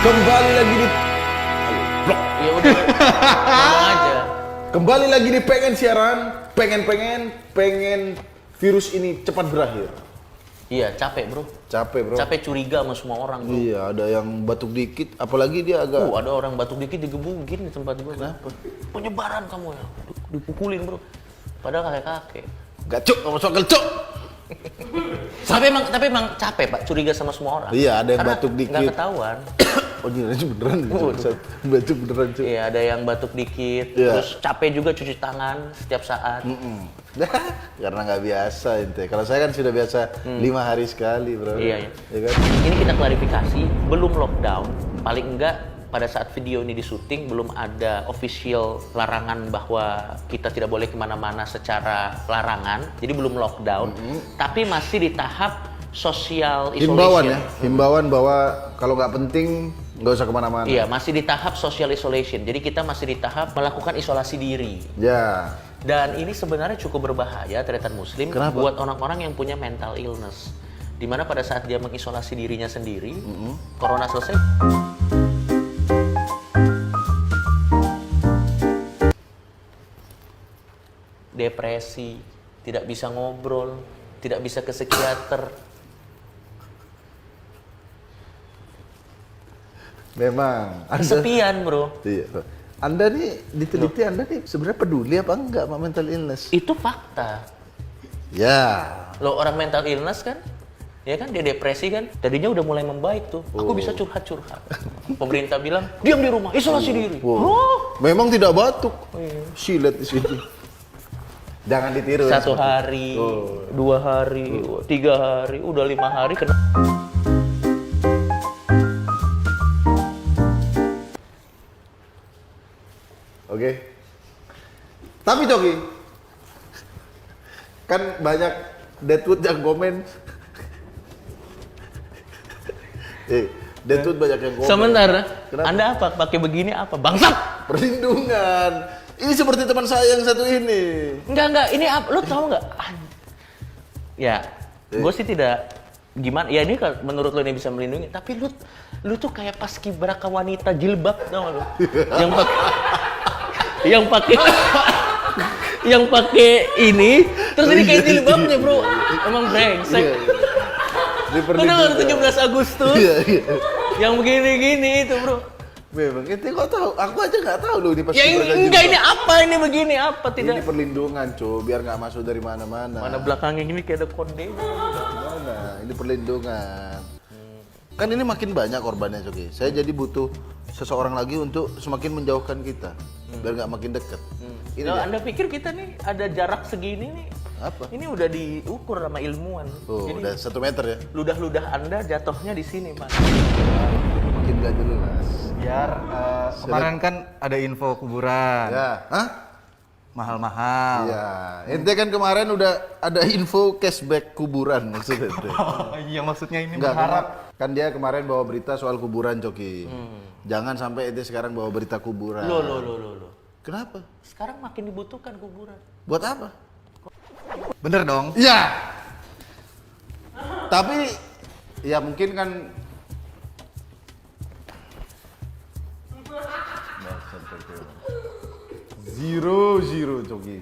Kembali lagi di blok. Ya udah, ngomong aja. Kembali lagi di pengen siaran, pengen virus ini cepat berakhir. Iya, capek bro. Capek bro. Capek curiga sama semua orang bro. Iya, ada yang batuk dikit, apalagi dia agak. Ada orang batuk dikit digebukin di tempat gua. Kenapa? Penyebaran kamu ya, dipukulin bro. Padahal kakek-kakek. Gacuk, kamu soal cok. Tapi emang capek pak, curiga sama semua orang. Iya, ada yang karena batuk dikit. nggak ketahuan. Oh ini beneran, batuk beneran cok. Iya, ada yang batuk dikit. Iya. Terus capek juga cuci tangan setiap saat. Karena nggak biasa ente. Kalau saya kan sudah biasa 5 hari sekali bro. Iya, iya. Ya kan? Ini kita klarifikasi, belum lockdown. Paling enggak pada saat video ini disuting belum ada official larangan bahwa kita tidak boleh kemana-mana secara larangan. Jadi belum lockdown. Tapi masih di tahap social isolation. Himbauan ya, himbauan bahwa kalau nggak penting nggak usah kemana-mana. Iya, masih di tahap social isolation. Jadi kita masih di tahap melakukan isolasi diri. Ya. Dan ini sebenarnya cukup berbahaya tretan muslim. Kenapa? Buat orang-orang yang punya mental illness. Dimana pada saat dia mengisolasi dirinya sendiri, corona selesai. Depresi, tidak bisa ngobrol, tidak bisa ke psikiater. Memang. Kesepian bro. Iya. Anda nih diteliti, Anda nih sebenarnya peduli apa enggak sama mental illness? Itu fakta. Ya. Loh orang mental illness kan, ya kan dia depresi kan, tadinya udah mulai membaik tuh. Aku bisa curhat-curhat. Pemerintah bilang diam di rumah, isolasi diri. Wow. Memang tidak batuk. Silet di sini. Jangan ditiru. 1 hari, 2 hari, 3 hari, udah 5 hari kena. Oke. Tapi Coki, kan banyak deadwood yang komen. Deadwood banyak yang komen. Sebentar, Kenapa? Anda apa? Pakai begini apa? Bangsat! Perlindungan. Ini seperti teman saya yang satu ini. Enggak, ini apa? Lo tau nggak? Ya, gue sih tidak gimana. Ya ini menurut lo ini bisa melindungi. Tapi lu tuh kayak paskibraka wanita jilbab, tau gak lo? yang pakai ini, terus ini kayak jilbabnya bro. Emang brengsek. Lu dengar 17 Agustus? Iya. Yang begini-gini itu bro. Memang, ente kok tahu? Aku aja nggak tahu loh ini pasti. Ya enggak, ini apa? Ini begini apa? Tidak. Ini perlindungan, co, biar nggak masuk dari mana-mana. Mana belakangnya ini kayak ada konde. Mana? Ini perlindungan. Kan ini makin banyak korbannya, Coki. Saya jadi butuh seseorang lagi untuk semakin menjauhkan kita, biar nggak makin dekat. Ini Kalau dia. Anda pikir kita nih ada jarak segini nih? Apa? Ini udah diukur sama ilmuwan. Oh, Jadi udah 1 meter ya? ludah-ludah Anda jatuhnya di sini, Mas. Makin nggak jelas. Biar kemarin kan ada info kuburan Ya, hah? mahal-mahal. Iya. Ente kan kemarin udah ada info cashback kuburan maksudnya. Oh, iya maksudnya ini Enggak, berharap. kan dia kemarin bawa berita soal kuburan, Coki. Jangan sampai ente sekarang bawa berita kuburan. Loh. Kenapa? Sekarang makin dibutuhkan kuburan. Buat apa? Bener dong. Iya. Tapi ya mungkin kan zero Coki.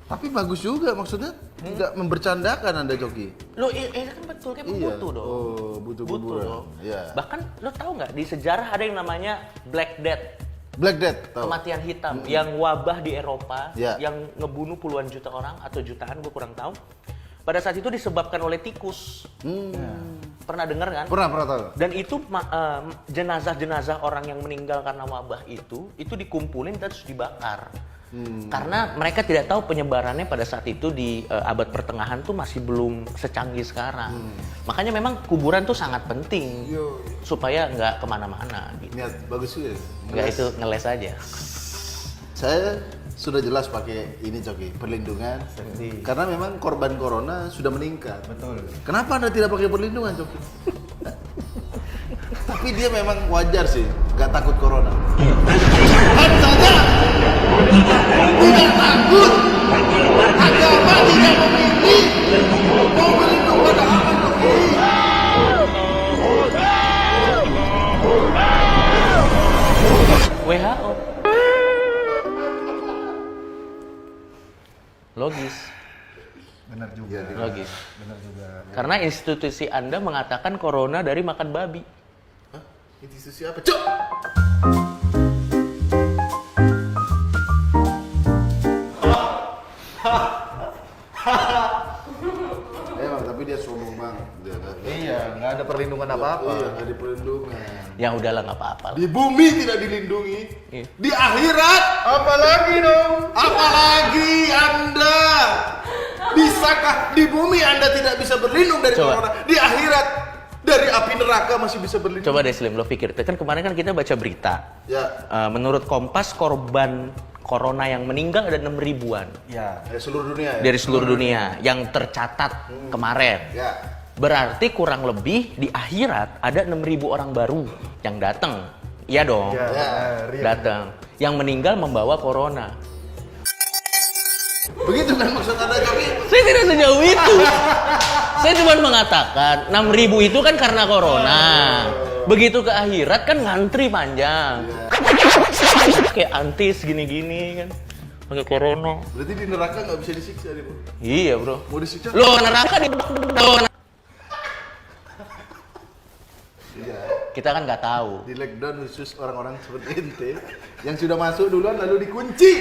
Tapi bagus juga maksudnya tidak membercandakan Anda Coki. Loh, kan betul kan butuh dong. Oh, butuh kuburan. dong. Iya. Bahkan lo tahu nggak di sejarah ada yang namanya Black Death, Black Death, tahu? kematian hitam, yang wabah di Eropa, Iya. yang ngebunuh puluhan juta orang atau jutaan, gue kurang tahu. Pada saat itu disebabkan oleh tikus. Pernah dengar kan? Pernah tahu. Dan itu jenazah-jenazah orang yang meninggal karena wabah itu dikumpulin dan terus dibakar. Karena mereka tidak tahu penyebarannya pada saat itu di abad pertengahan tuh masih belum secanggih sekarang. Makanya memang kuburan tuh sangat penting supaya nggak kemana-mana. Gitu. Niat bagus juga. Nggak itu ngeles aja. Saya sudah jelas pakai ini Coki, perlindungan. Karena memang korban corona sudah meningkat. Betul. Kenapa Anda tidak pakai perlindungan, Coki? Tapi dia memang wajar sih, nggak takut corona. Kan saja tidak takut, agama tidak memilih, mau berlindung pada apa, Coki? Logis. Benar juga. Logis. Benar juga. Karena institusi Anda mengatakan corona dari makan babi. Hah? Institusi apa? Cuk! Emang, tapi dia sombong banget. Iya, nggak ada perlindungan apa-apa. Iya, nggak ada perlindungan. Yang udahlah nggak apa-apa. Di bumi tidak dilindungi. Iya. Di akhirat, Apalagi dong? apalagi Anda. Bisakah di bumi Anda tidak bisa berlindung dari Coba. corona? Di akhirat, dari api neraka masih bisa berlindung. Coba deh Slim, lo pikir. Kan kemarin kan kita baca berita. Ya, Menurut Kompas, korban corona yang meninggal ada 6 ribuan Ya. seluruh dunia ya. dari seluruh dunia yang tercatat kemarin. Ya. Berarti kurang lebih di akhirat ada 6.000 orang baru yang datang. Iya dong. Ya. Real. Datang. Yang meninggal membawa corona. Begitu kan maksud Anda kami? Saya tidak sejauh itu. Saya cuma mengatakan 6.000 itu kan karena corona. Begitu ke akhirat kan ngantri panjang. Kayak antis gini-gini kan. Pakai corona. Berarti di neraka nggak bisa disiksa nih, Bro. Iya, Bro. Mau disiksa? Lo neraka di Iya. kita kan nggak tahu. Di lockdown khusus orang-orang seperti ente yang sudah masuk duluan lalu dikunci.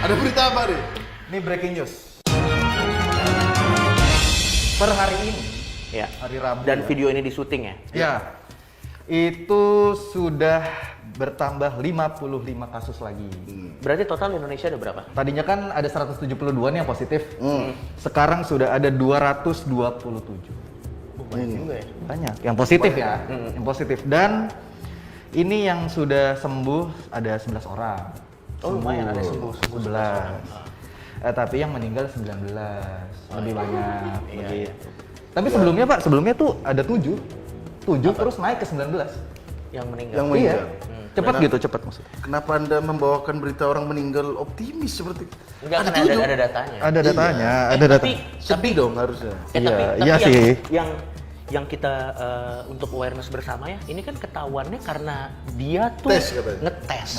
Ada berita apa nih? Ini breaking news. Per hari ini, Ya. hari Rabu. Dan ya. video ini di syuting ya. Ya. Itu sudah bertambah 55 kasus lagi. Berarti total Indonesia ada berapa? Tadinya kan ada 172 nih yang positif. Sekarang sudah ada 227. Banyak juga ya. Banyak. Yang positif ya. Yang positif. Dan ini yang sudah sembuh ada 11 orang. Oh, lumayan ada sembuh. 11. Tapi yang meninggal 19. Lebih banyak. Iya, begitu. iya. Tapi sebelumnya Pak, sebelumnya tuh ada 7. 7 terus naik ke 19. Yang meninggal. Yang meninggal. Iya. Cepat gitu, cepat maksudnya. Kenapa Anda membawakan berita orang meninggal optimis seperti Enggak kan tujuh. ada datanya. Ada datanya, ada data. Sedih dong harusnya. Iya sih. Yang kita untuk awareness bersama ya, ini kan ketahuannya karena dia tuh Tes katanya. ngetes.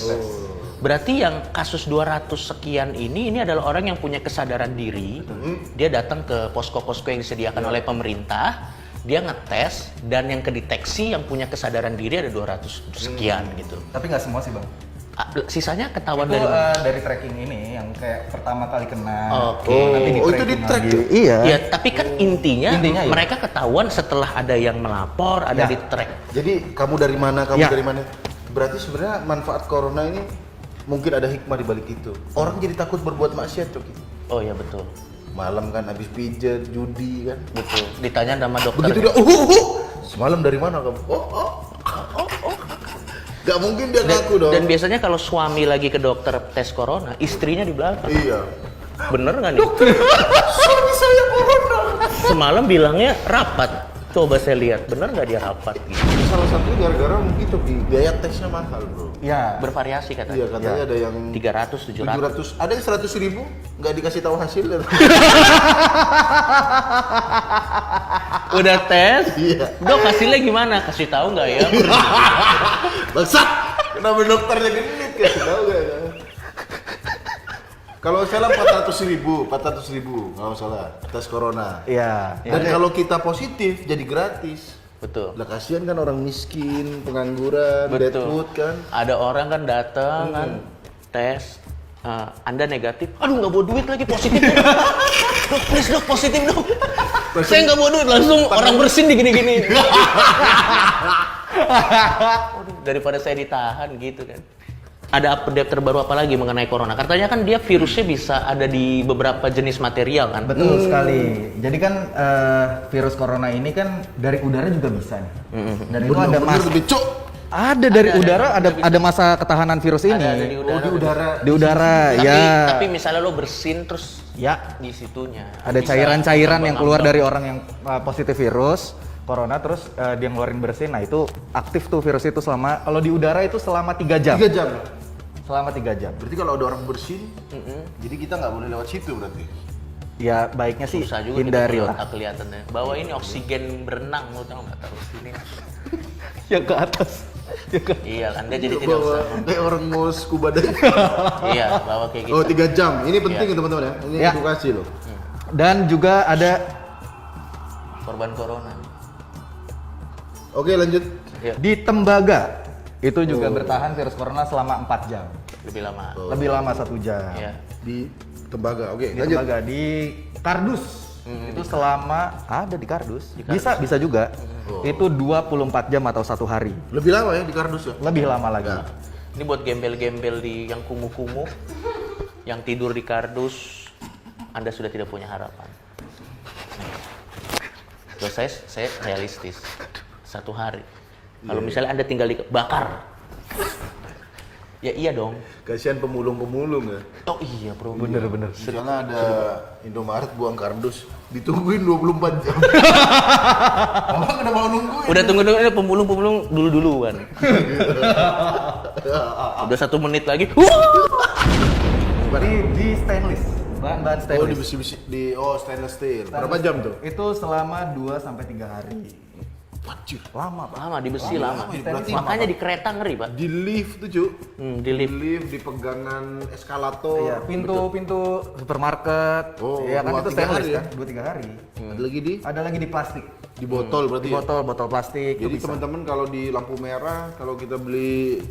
Berarti yang kasus 200 sekian ini adalah orang yang punya kesadaran diri. Dia datang ke posko-posko yang disediakan oleh pemerintah, dia ngetes dan yang kedeteksi yang punya kesadaran diri ada 200 sekian gitu. Tapi nggak semua sih Bang. Sisanya ketahuan Itu dari mana? dari tracking ini yang kayak pertama kali kena. Oke. nanti Oh, itu di-tracking di-track lagi. ya? Iya. Ya, tapi kan intinya Intinya iya. mereka ketahuan setelah ada yang melapor, ada Ya. di track. Jadi kamu dari mana? Kamu Ya. dari mana? Berarti sebenarnya manfaat corona ini mungkin ada hikmah di balik itu. Orang jadi takut berbuat maksiat, Coki. Oh ya betul. Malam kan habis pijat, judi kan. Betul. Ditanya sama dokter. Begitu dia, semalam dari mana kamu? Gak mungkin dia ngaku dong. Dan biasanya kalau suami lagi ke dokter tes corona, istrinya di belakang. Iya. Bener nggak nih? Suami saya corona. Semalam bilangnya rapat. Coba saya lihat, bener nggak dia rapat gitu? Salah satunya gara-gara mungkin Coki, biaya tesnya mahal, Bro. Iya. Bervariasi katanya. Iya, katanya ada yang 300, 700. 700, ada yang 100.000 nggak dikasih tahu hasilnya. Udah tes? Iya. Dok hasilnya gimana? Kasih tahu nggak ya? Bangsat! Kenapa dokternya genit kasih tahu nggak ya? Kalau salah 400.000 nggak salah tes corona. Iya. Dan kalau kita positif jadi gratis. Betul. Lah kasihan kan orang miskin, pengangguran, Betul. deadwood kan. Ada orang kan datang kan tes, Anda negatif, aduh nggak bawa duit lagi positif dok, dok please dok positif dok, saya nggak bawa duit langsung orang bersin di gini-gini. Waduh, daripada saya ditahan gitu kan. Ada update terbaru apa lagi mengenai corona? Katanya kan dia virusnya bisa ada di beberapa jenis material kan? Betul sekali. Jadi kan virus corona ini kan dari udara juga bisa nih. Dan itu ada Bener-bener lebih cuk. ada dari udara ada masa ketahanan virus ini. Ada di udara. Oh di udara. Di udara, Tapi, ya. tapi misalnya lo bersin terus Ya, di situnya. ada bisa cairan-cairan yang keluar ngambang-ngambang. dari orang yang positif virus corona terus dia ngeluarin bersin. Nah, itu aktif tuh virus itu selama kalau di udara itu selama 3 jam. 3 jam. Selama 3 jam. Berarti kalau ada orang bersin, jadi kita nggak boleh lewat situ berarti. Ya, baiknya sih Susah juga hindari kita lah. nggak kelihatan deh. Bahwa ini oksigen berenang, lo tau nggak tahu sini. Yang ke atas. Iya kan, dia jadi tidak usah. Kayak orang mau scuba diving. Iya, bawa kayak gitu. Oh 3 jam, ini penting Iya. ya teman-teman ya. Ini Ya. edukasi loh. Dan juga ada Korban corona. Oke lanjut. Iya, di tembaga. Itu juga bertahan virus corona selama 4 jam. lebih lama. Lebih lama 1 jam. Iya. Di tembaga. Oke, Di lanjut. tembaga di kardus. Itu selama ada di kardus. Bisa juga. Itu 24 jam atau 1 hari. Lebih lama ya di kardus ya. Lebih lama lagi. Ya. Ini buat gembel-gembel di yang kumuh-kumuh, yang tidur di kardus, Anda sudah tidak punya harapan. Terus saya realistis, 1 hari. Kalau misalnya Anda tinggal di bakar, ya iya dong. Kasihan pemulung-pemulung ya. Oh iya bro. Bener. Misalnya ada Indomaret buang kardus, ditungguin 24 jam. Abang udah mau nungguin. Udah tunggu pemulung dulu-duluan. Udah 1 menit lagi. Di stainless. Bahan-bahan Oh di stainless. besi-besi stainless steel. Berapa jam tuh? Itu selama 2 sampai 3 hari. Anjir. Lama, Pak. Lama di besi lama. ini berarti Makanya di kereta ngeri pak. Di lift tuh, Cuk. Di lift. Di pegangan eskalator. Iya, pintu supermarket. Oh, Iya kan 2-3 itu stainless hari ya? kan, 2-3 hari. Ada lagi di Ada lagi di plastik. botol berarti Di ya? botol plastik. itu Jadi bisa. teman-teman kalau di lampu merah, kalau kita beli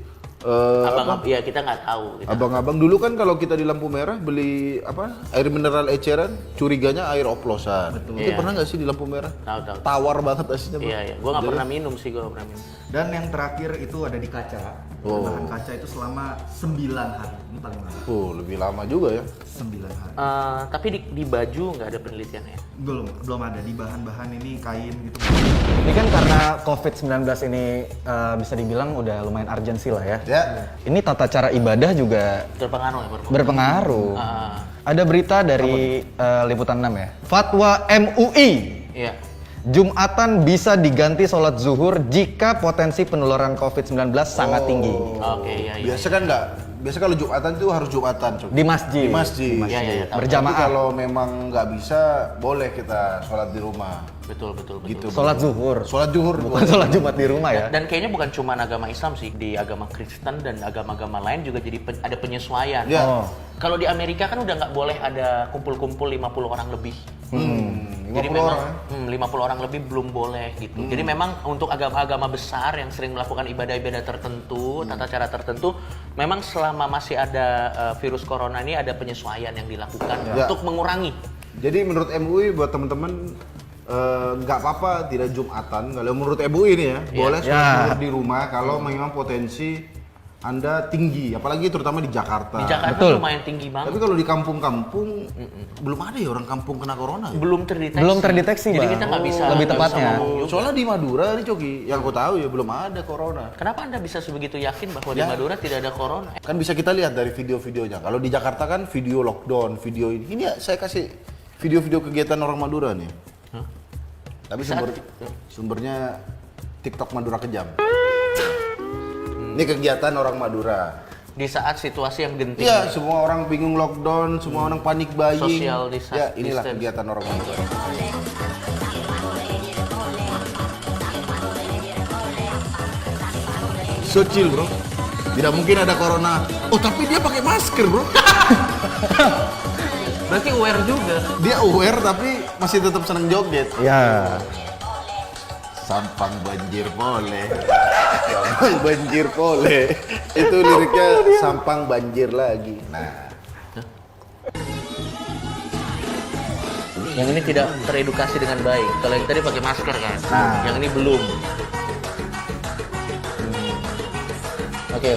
Ya kita nggak tahu. abang-abang dulu kan kalau kita di lampu merah beli air mineral eceran, curiganya air oplosan. Itu Iya. pernah nggak sih di lampu merah? Tahu. Tawar banget aslinya. Bang. Iya iya. Gue nggak pernah minum sih, gue nggak pernah minum. Dan yang terakhir itu ada di kaca. Oh. Bahan kaca itu selama 9 hari. Ini paling lama. Oh, lebih lama juga ya. 9 hari. Tapi di baju nggak ada penelitiannya. Belum ada di bahan-bahan ini kain gitu. Ini kan karena COVID-19 ini bisa dibilang udah lumayan urgensi lah ya. Ya. Ini tata cara ibadah juga Terpengaruh ya berpengaruh. Ah, Ada berita dari Liputan 6 ya. Fatwa MUI. iya. Jumatan bisa diganti sholat zuhur jika potensi penularan COVID-19 sangat tinggi. Oke iya iya. Biasa kan nggak. Biasa kalau Jumatan tuh harus Jumatan, Cuk. Di masjid. Di masjid. Iya iya. Tahu. Berjamaah. Tapi kalau memang nggak bisa, boleh kita sholat di rumah. Betul. Gitu. Sholat zuhur. Sholat zuhur. Bukan sholat Jumat di rumah ya. Dan kayaknya bukan cuma agama Islam sih, di agama Kristen dan agama-agama lain juga jadi ada penyesuaian. Ya. Oh. Kalau di Amerika kan udah nggak boleh ada kumpul-kumpul 50 orang lebih. 50 Jadi memang orang ya? 50 orang lebih belum boleh gitu. Jadi memang untuk agama-agama besar yang sering melakukan ibadah-ibadah tertentu, tata cara tertentu, memang selama masih ada virus corona ini ada penyesuaian yang dilakukan Ya. untuk mengurangi. Jadi menurut MUI buat teman-teman nggak apa-apa tidak Jumatan. Kalau menurut MUI ini ya, boleh sholat Ya. zuhur di rumah kalau memang potensi Anda tinggi, apalagi terutama di Jakarta. Di Jakarta Betul. lumayan tinggi Tapi banget. kalau di kampung-kampung belum ada ya orang kampung kena corona ya? Belum terdeteksi. Belum terdeteksi, Jadi Bang. kita nggak bisa. Lebih nggak bisa tepatnya. ngomong juga. Soalnya di Madura nih Coki, yang aku tahu ya belum ada corona. Kenapa Anda bisa sebegitu yakin bahwa di Ya. Madura tidak ada corona? Kan bisa kita lihat dari video-videonya. Kalau di Jakarta kan video lockdown, video ini. Ini ya saya kasih video-video kegiatan orang Madura nih. Hah? Tapi sumbernya TikTok Madura Kejam. Ini kegiatan orang Madura. Di saat situasi yang genting. Iya, semua orang bingung lockdown, semua orang panik buying. Social distance. Ya, inilah kegiatan orang Madura. So chill, bro. Tidak mungkin ada corona. Oh, tapi dia pakai masker, bro. Berarti aware juga. Dia aware tapi masih tetap senang joget. Ya. Sampang banjir pole. Sampang banjir pole. Itu liriknya sampang banjir lagi. Nah, Yang ini tidak teredukasi dengan baik. Kalau yang tadi pakai masker kan. Yang ini belum. Oke.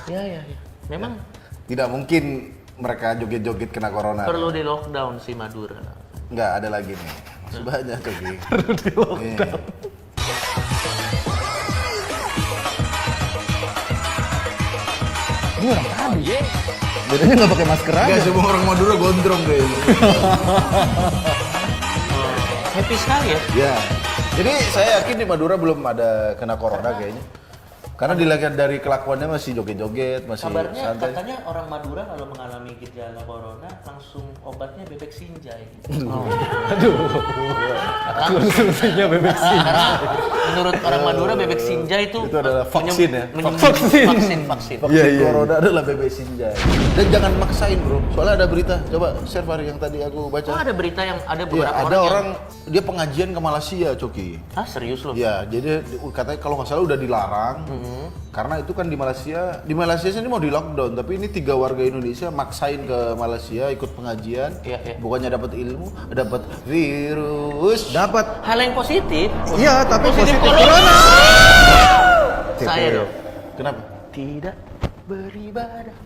Ya. Memang tidak mungkin mereka joget-joget kena corona. perlu di lockdown si Madura. Enggak, ada lagi nih. Masih banyak lagi. Perlu di lockdown. Ini orang tadi. Bedanya nggak pakai masker aja. Enggak, semua orang Madura gondrong kayaknya. Happy sekali ya. Ya. Jadi saya yakin di Madura belum ada kena corona kayaknya. Karena dilihat dari kelakuannya masih joget-joget, masih Kabarnya santai. katanya orang Madura kalau mengalami gejala corona langsung obatnya bebek sinjai. Konsumsinya bebek sih. Karena menurut orang Madura bebek sinjai itu adalah vaksin ya? Vaksin. Vaksin Iya. corona adalah bebek sinjai. Dan jangan maksain bro, soalnya ada berita. Coba share Fahri yang tadi aku baca. Oh, ada berita yang ada Iya, beberapa ada orang yang... dia pengajian ke Malaysia, Coki. Hah, serius loh? Ya, jadi katanya kalau nggak salah udah dilarang. Karena itu kan di Malaysia sini mau di lockdown, tapi ini 3 warga Indonesia maksain ke Malaysia ikut pengajian. Iya. Bukannya dapat ilmu, dapat virus. Dapat. Hal yang positif. Iya, tapi Positif positif corona. corona. Saya dong. Kenapa? Tidak beribadah,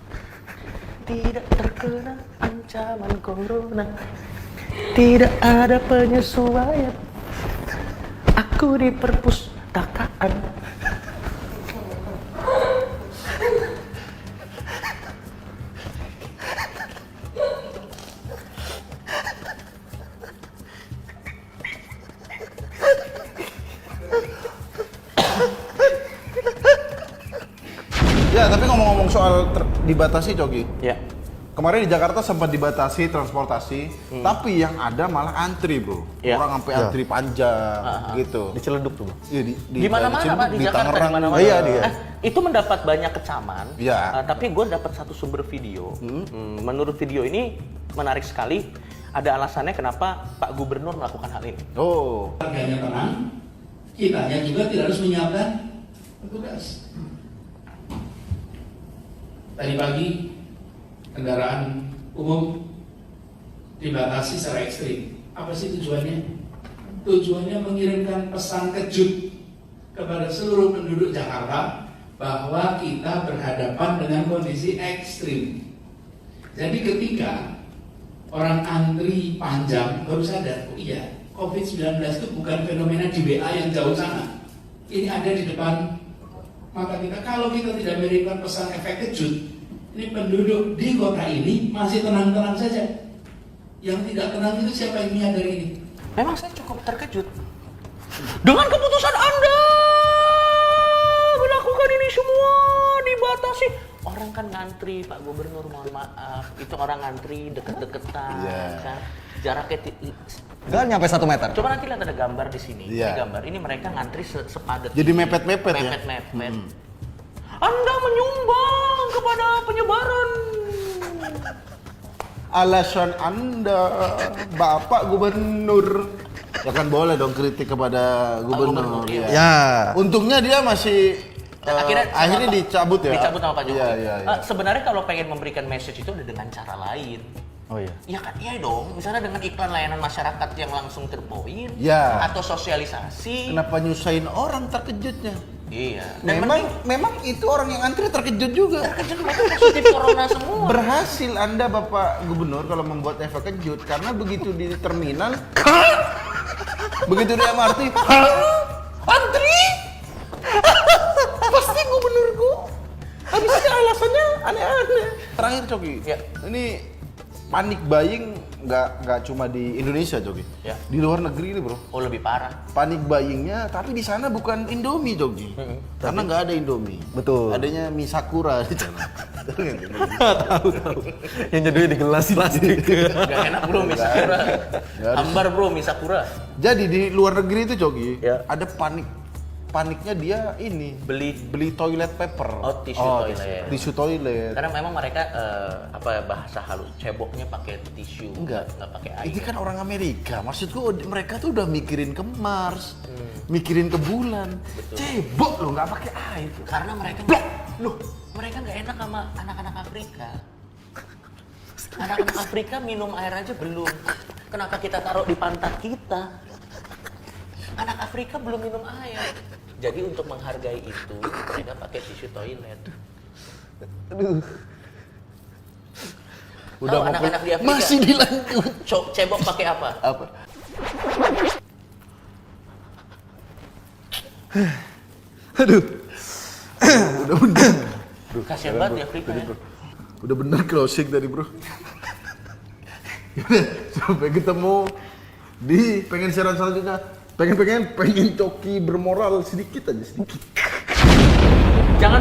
tidak terkena ancaman corona, tidak ada penyesuaian. Aku di perpustakaan. Ya, tapi ngomong-ngomong soal dibatasi, Coki. Ya. Kemarin di Jakarta sempat dibatasi transportasi, tapi yang ada malah antri, bro. Ya. Orang sampai antri panjang, gitu. Diceleduk tuh, Bang. Iya, Di mana-mana Ciledug, Pak, di Jakarta di Tangerang. mana-mana. Oh, iya, dia. Itu mendapat banyak kecaman. Iya. Tapi gue dapat satu sumber video. Menurut video ini menarik sekali. Ada alasannya kenapa Pak Gubernur melakukan hal ini. Oh. Harganya tenang, kitanya juga tidak harus menyiapkan petugas. Tadi pagi kendaraan umum dibatasi secara ekstrim. Apa sih tujuannya? Tujuannya mengirimkan pesan kejut kepada seluruh penduduk Jakarta bahwa kita berhadapan dengan kondisi ekstrim. Jadi ketika orang antri panjang baru sadar, oh iya, COVID-19 itu bukan fenomena di WA yang jauh sana. Ini ada di depan mata kita. Kalau kita tidak mengirimkan pesan efek kejut, ini penduduk di kota ini masih tenang-tenang saja. Yang tidak tenang itu siapa yang menyadari ini? Memang saya cukup terkejut dengan keputusan Anda melakukan ini semua dibatasi. Orang kan ngantri, Pak Gubernur, mohon maaf. Itu orang ngantri deket-deketan, kan. Jaraknya Nggak nyampe 1 meter. coba nanti lihat ada gambar di sini. Iya. Ini gambar. Ini mereka ngantri sepadat. Jadi ini. mepet-mepet ya? Mepet-mepet. Anda menyumbang kepada penyebaran. Alasan Anda, Bapak Gubernur. Ya kan boleh dong kritik kepada gubernur. Gubernur, iya. Ya. Untungnya dia masih akhirnya sama dicabut ya. Dicabut sama Pak Jokowi. Iya. Sebenarnya kalau pengen memberikan message itu udah dengan cara lain. Oh iya. Iya kan, iya dong. Misalnya dengan iklan layanan masyarakat yang langsung terpoin, Ya. atau sosialisasi. Kenapa nyusahin orang terkejutnya? Iya. Dan Memang itu orang yang antri terkejut juga. terkejut mereka positif corona semua. Berhasil Anda Bapak Gubernur kalau membuat efek kejut karena begitu di terminal, begitu di MRT, antri. Pasti gubernurku. Habisnya alasannya aneh-aneh. Terakhir Coki, Ya. ini panik buying nggak cuma di Indonesia Coki, Ya. di luar negeri ini bro. Oh, lebih parah. Panik buyingnya, tapi di sana bukan Indomie Jogi, karena nggak ada Indomie. Betul. Adanya mie Sakura di sana. Tahu. Yang nyeduhin di gelas plastik. Gak enak bro, mie sakura. Nggak harus. Ambar bro, mie sakura. Jadi di luar negeri itu Jogi, Ya. ada paniknya dia ini beli toilet paper. Oh, tisu toilet. Tisu toilet. Karena memang mereka bahasa halus ceboknya pakai tisu, nggak pakai air. Ini kan orang Amerika, maksudku mereka tuh udah mikirin ke Mars, mikirin ke bulan. Cebok loh, nggak pakai air. Karena mereka mereka nggak enak sama anak-anak Afrika. Anak-anak Afrika minum air aja belum. Kenapa kita taruh di pantat kita? Anak Afrika belum minum air. Jadi untuk menghargai itu, mereka pakai tisu toilet. Udah Tahu mau anak-anak di Afrika masih dilanjut. cebok pakai apa? Apa? Udah bener. Kasian banget di Afrika ya. Udah bener closing tadi bro. Yaudah, sampai ketemu di pengen siaran selanjutnya. Pengen Coki bermoral sedikit aja sedikit.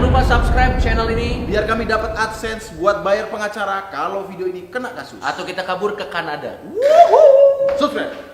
Jangan lupa subscribe channel ini biar kami dapat AdSense buat bayar pengacara kalau video ini kena kasus. atau kita kabur ke Kanada. Subscribe.